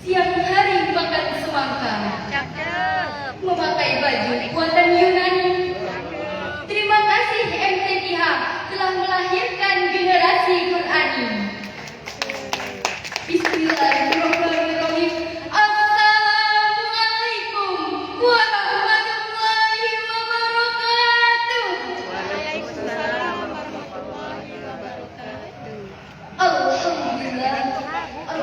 siang hari makan semangka, memakai baju buatan Yunani. Terima kasih MTTH telah melahirkan generasi Qurani. Bismillahirrahmanirrahim. Assalamualaikum warahmatullahi wabarakatuh. Waalaikumsalam warahmatullahi wabarakatuh.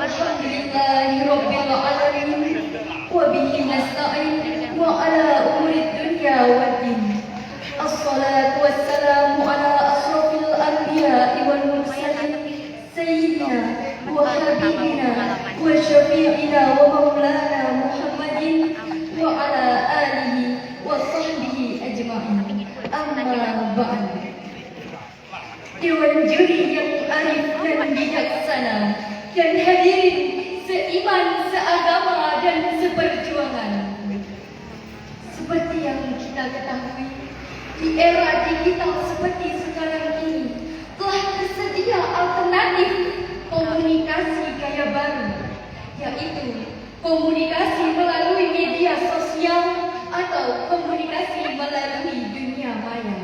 Alhamdulillahirabbil alamin wa bihi nasta'in wa ala umuri dunya waddin. Assalatu wassalamu ala asrofil anbiya'i wal mursalin sayyidina wa habibina wa syafi'ina wa maulana Muhammadin wa ala alihi wa sahbihi ajma'in. Amma ba'd. Dewan juri yang arif dan bijaksana dan hadirin seiman, seagama dan seperjuangan. Seperti yang kita ketahui, di era digital seperti sekarang ini telah tersedia alternatif komunikasi gaya baru, yaitu komunikasi melalui media sosial atau komunikasi melalui dunia maya.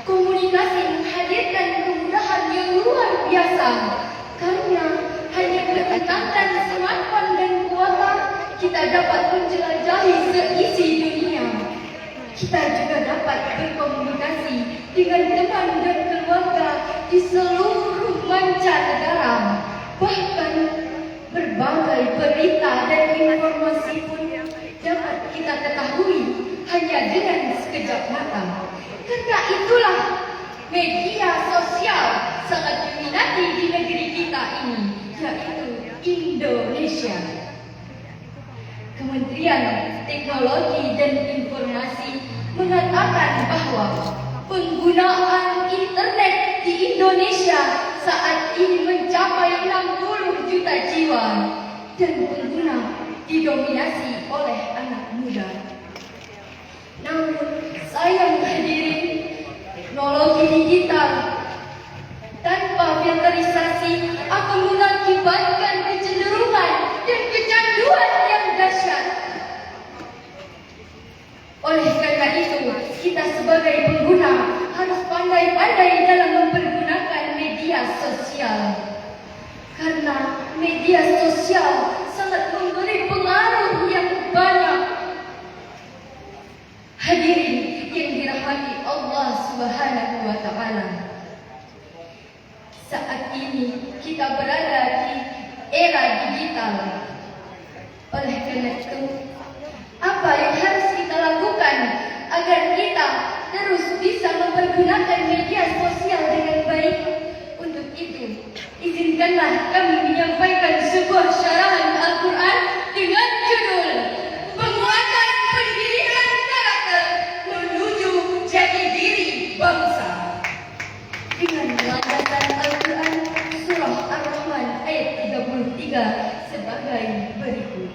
Komunikasi menghadirkan kemudahan yang luar biasa karena hanya menggunakan smartphone dan kuota kita dapat menjelajahi seisi dunia. Kita juga dapat berkomunikasi dengan teman dan keluarga di seluruh mancanegara. Bahkan berbagai berita dan informasi pun dapat kita ketahui hanya dengan sekejap mata. Karena itulah media sosial sangat diminati di negeri kita ini, yaitu Indonesia. Kementerian Teknologi dan Informasi mengatakan bahwa penggunaan internet di Indonesia saat ini mencapai 60 juta jiwa dan pengguna didominasi oleh anak muda. Namun sayang hadirin, teknologi digital tanpa filterisasi akan mengakibatkan kecenderungan dan kecanduan yang dahsyat. Oleh karena itu, kita sebagai pengguna harus pandai-pandai dalam mempergunakan media sosial. Karena media sosial sangat memberi pengaruh yang banyak. Hadirin yang dirahmati Allah Subhanahu wa Ta'ala, saat ini kita berada di era digital. Oleh karena itu, apa yang harus kita lakukan agar kita terus bisa mempergunakan media sosial dengan baik? Untuk itu, izinkanlah kami menyampaikan sebuah syarahan Al-Quran dengan judul Penguatan Pendidikan Karakter Menuju Jati Diri Bangsa, dengan landasan Al-Quran Surah Ar-Rahman ayat 33 sebagai berikut.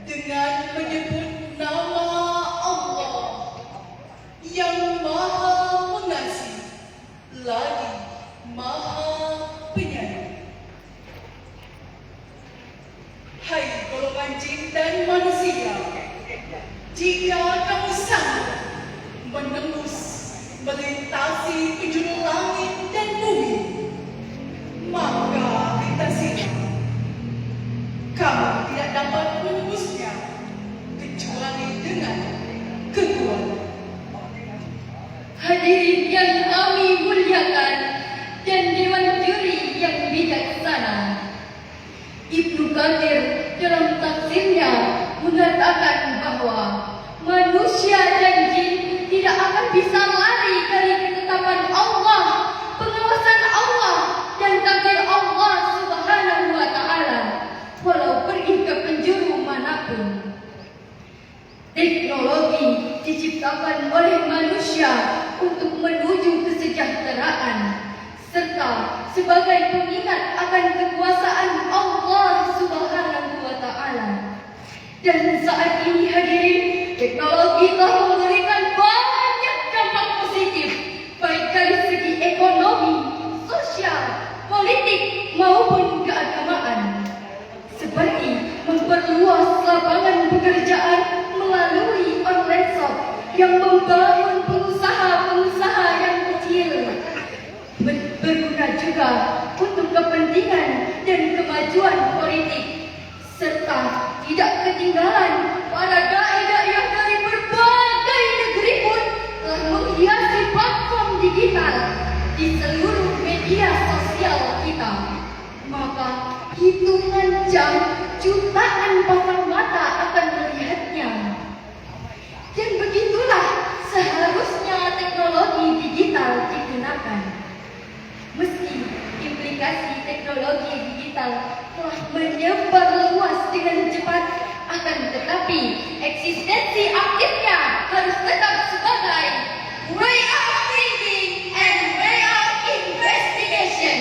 dengan menyebut nama Allah yang Maha Pengasih lagi Maha Penyayang. Hai golongan jin dan manusia, jika kamu sanggup menembus melintasi penjuru langit dan bumi, maka lintasilah. Kamu tidak dapat menembusnya kecuali dengan kekuatan. Hadirin yang kami muliakan dan Dewan Juri yang bijaksana, Ibnu Katsir dalam tafsirnya mengatakan bahwa manusia dan jin tidak akan bisa lari dari ketetapan Allah, pengawasan Allah, dan takdir Allah Subhanahu wa Ta'ala, walau pergi ke penjuru manapun. Teknologi diciptakan oleh manusia untuk menuju kesejahteraan serta sebagai pengingat akan kekuasaan Allah Subhanahu wa Ta'ala. Dan saat ini hadirin, teknologi telah memberikan banyak dampak positif baik dari segi ekonomi, sosial, politik maupun keagamaan, seperti memperluas lapangan pekerjaan melalui online shop yang membangun pengusaha-pengusaha yang kecil. Berguna juga untuk kepentingan dan kemajuan politik, serta tidak ketinggalan para dai-dai dari berbagai negeri pun telah menghiasi platform digital di seluruh media sosial kita. Maka hitungan jam jutaan pasang mata akan melihatnya. Dan begitulah seharusnya teknologi digital digunakan. Meski implikasi teknologi digital telah menyebar luas dengan cepat, akan tetapi eksistensi aktifnya harus tetap sebagai way of thinking and way of investigation.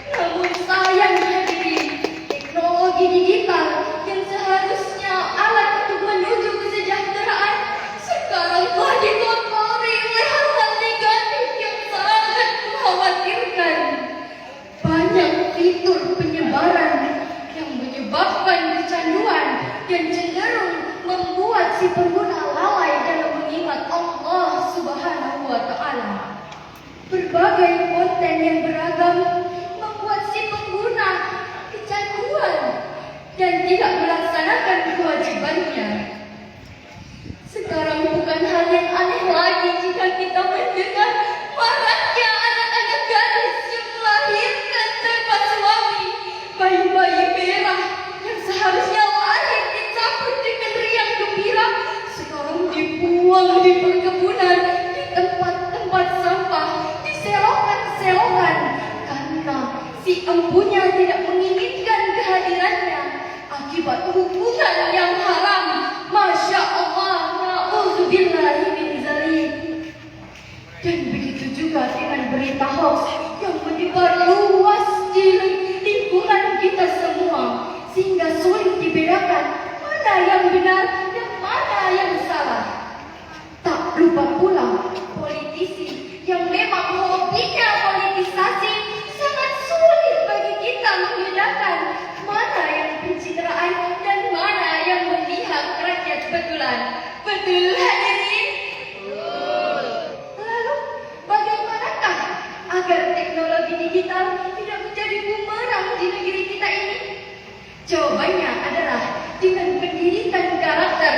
Namun sayang hadirin, teknologi digital yang seharusnya alat untuk menuju kesejahteraan sekarang telah dikotori oleh hal-hal negatif yang sangat mengkhawatirkan. Banyak fitur penyebaran yang menyebabkan kecanduan dan cenderung membuat si pengguna lalai dalam mengingat Allah Subhanahu wa Ta'ala. Berbagai konten yang beragam membuat si pengguna kecanduan dan tidak melaksanakan kewajibannya. Sekarang bukan hal yang aneh lagi jika kita mendengar maraknya anak-anak gadis yang melahirkan tanpa suami, bayi-bayi merah yang seharusnya lahir dicabut dengan riang gembira, sekarang dibuang di perkebunan, di tempat-tempat sampah, di selokan-selokan, karena si empunya tidak menginginkan kehadirannya akibat hubungan yang haram. Masya Allah, na'udzubillahi min dzalik. Dan begitu juga dengan berita hoax yang menyebar luas di lingkungan kita semua, sehingga sulit dibedakan mana yang benar dan mana yang salah. Tak lupa pula politisi yang memang hobinya politisasi, sangat sulit bagi kita membedakan mana yang pencitraan dan mana yang memihak rakyat betulan. Betul hadirin? Lalu bagaimanakah agar teknologi digital tidak menjadi bumerang di negeri kita ini? Jawabannya adalah dengan pendidikan karakter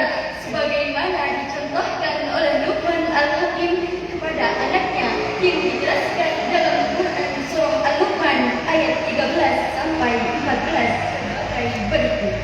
sebagaimana dicontohkan oleh Luqman Al-Hakim kepada anaknya yang dijelaskan dalam Quran surah Al-Luqman ayat 13 sampai 14 sebagai berikut.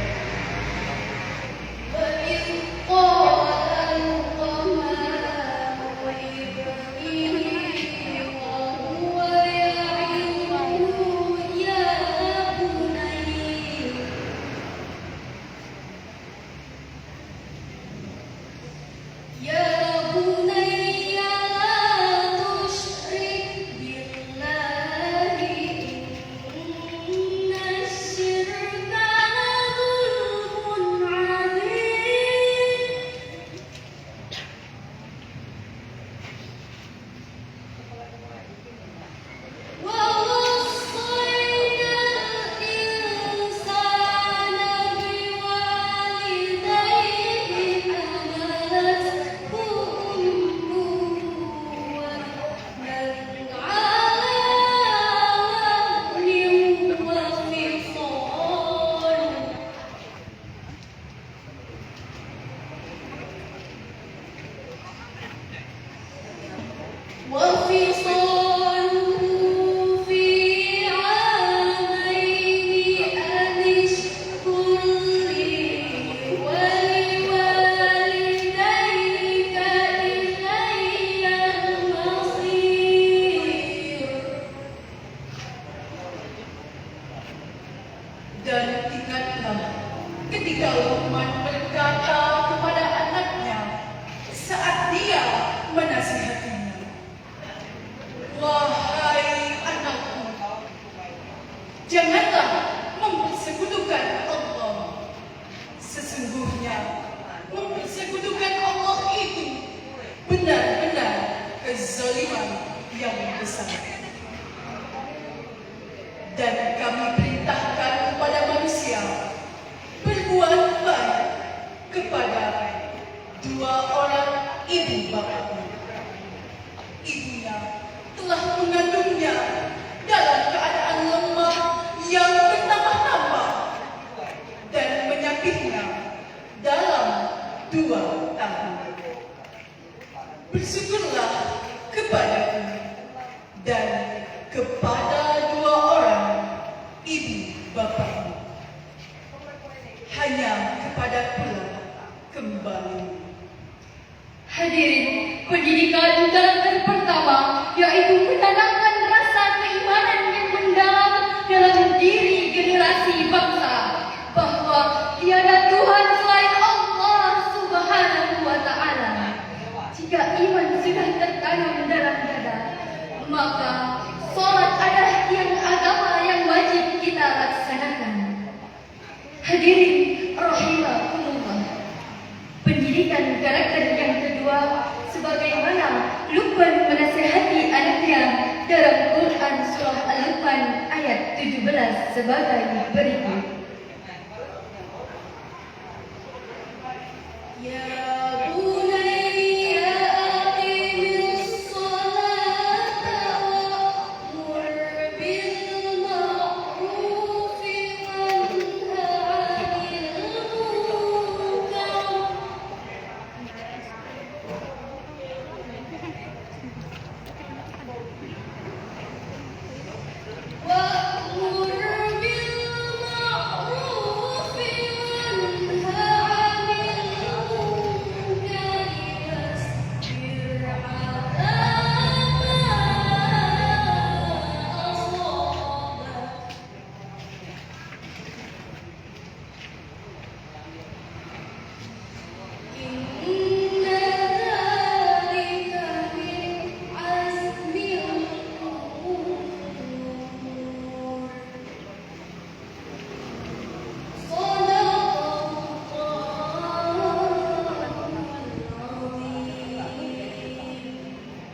sesungguhnya mempersekutukan Allah itu benar-benar kezaliman yang besar. Dan kami perintahkan kepada manusia berbuat baik kepada dua orang ibu bapanya. Ibunya telah mengandungnya dalam keadaan lemah yang bertambah-tambah dan menyapitnya dalam 2 tahun. Bersyukurlah kepadaku dan kepada dua orang ibu bapakmu. Hanya kepadakulah kembali. Hadirin, pendidikan dalam pertama yaitu menanamkan rasa keimanan yang mendalam dalam diri generasi bangsa bahwa tiada Tuhan selain Allah Subhanahu wa Ta'ala. Jika iman sudah tertanam dalam dada, maka sholat adalah tiang agama yang wajib kita laksanakan. Hadirin rahimakumullah. Pendidikan karakter yang kedua sebagaimana Luqman menasihati anaknya dalam Quran surah Al-Luqman ayat 17 sebagai berikut. Ya bunayya aqimis sholata wa'mur bil ma'rufi wanha 'anil munkar. Wa'mur bil ma'rufi wanha 'anil munkar wasbir 'ala ma asabak. Inna dzalika min azmil umur.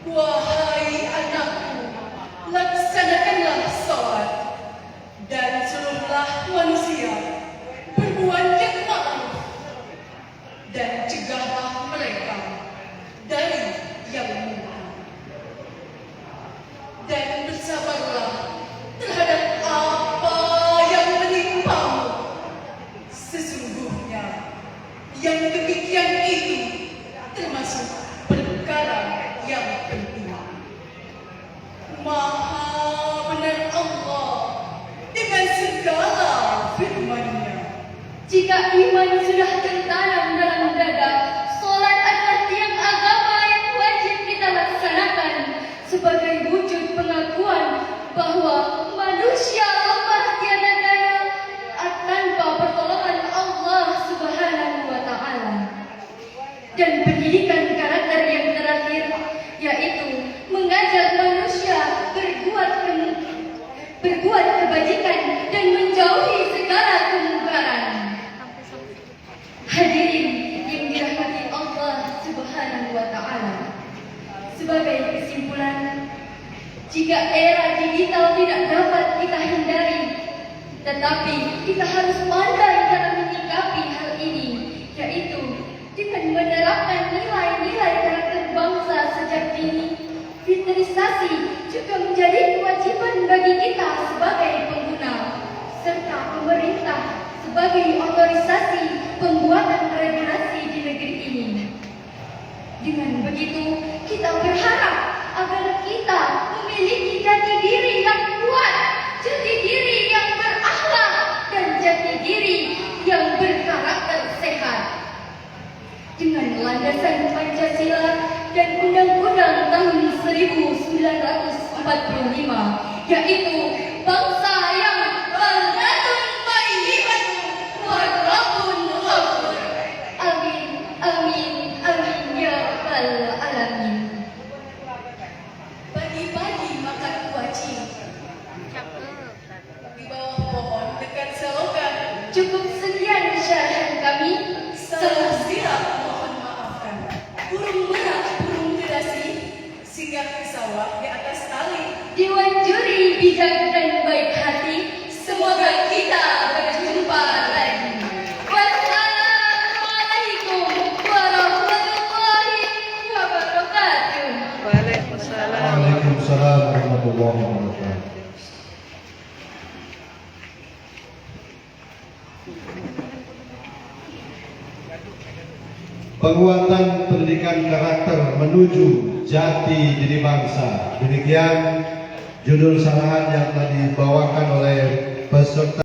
Wahai anakku, laksanakanlah sholat dan suruhlah manusia berbuat yang ma'ruf dan cegahlah mereka dari yang munkar. Dan bersabarlah terhadap apa yang menimpamu. Sesungguhnya yang demikian itu termasuk perkara yang penting. Maha benar Allah dengan segala firman-Nya. Jika iman sudah tertanam dalam dada, sholat adalah tiang agama yang wajib kita laksanakan sebagai wujud pengakuan bahwa manusia lemah tiada daya tanpa pertolongan Allah Subhanahu wa Ta'ala. Dan pendidikan karakter yang terakhir yaitu mengajak manusia berbuat kebajikan dan menjauhi segala kemungkaran. Hadirin yang dirahmati Allah Subhanahu wa Ta'ala. Sebagai kesimpulan, jika era digital tidak dapat kita hindari, tetapi kita harus pandai dalam menyikapi hal ini, yaitu dengan menerapkan nilai-nilai karakter bangsa sejak dini. Filterisasi juga menjadi kewajiban bagi kita sebagai pengguna, serta pemerintah sebagai otorisasi pembuatan regulasi di negeri ini. Dengan begitu, kita berharap agar kita memiliki jati diri yang kuat, jati diri yang berakhlak, dan jati diri yang berkarakter sehat. Dengan landasan Pancasila dan Undang-Undang tahun 1945, yaitu bangsa yang baldatun thayyibun wa rabbun ghafur. Amin, amin, amin ya rabbal alamin. Pagi-pagi makan kuaci di bawah pohon dekat selokan. Cukup sekian syarahan kami. bijak dan baik hati. Semoga kita berjumpa lagi. Wassalamualaikum warahmatullahi wabarakatuh. Waalaikumsalam. Waalaikumsalam warahmatullahi wabarakatuh. Penguatan pendidikan karakter menuju jati diri bangsa. Demikian judul sarahan yang telah dibawakan oleh peserta.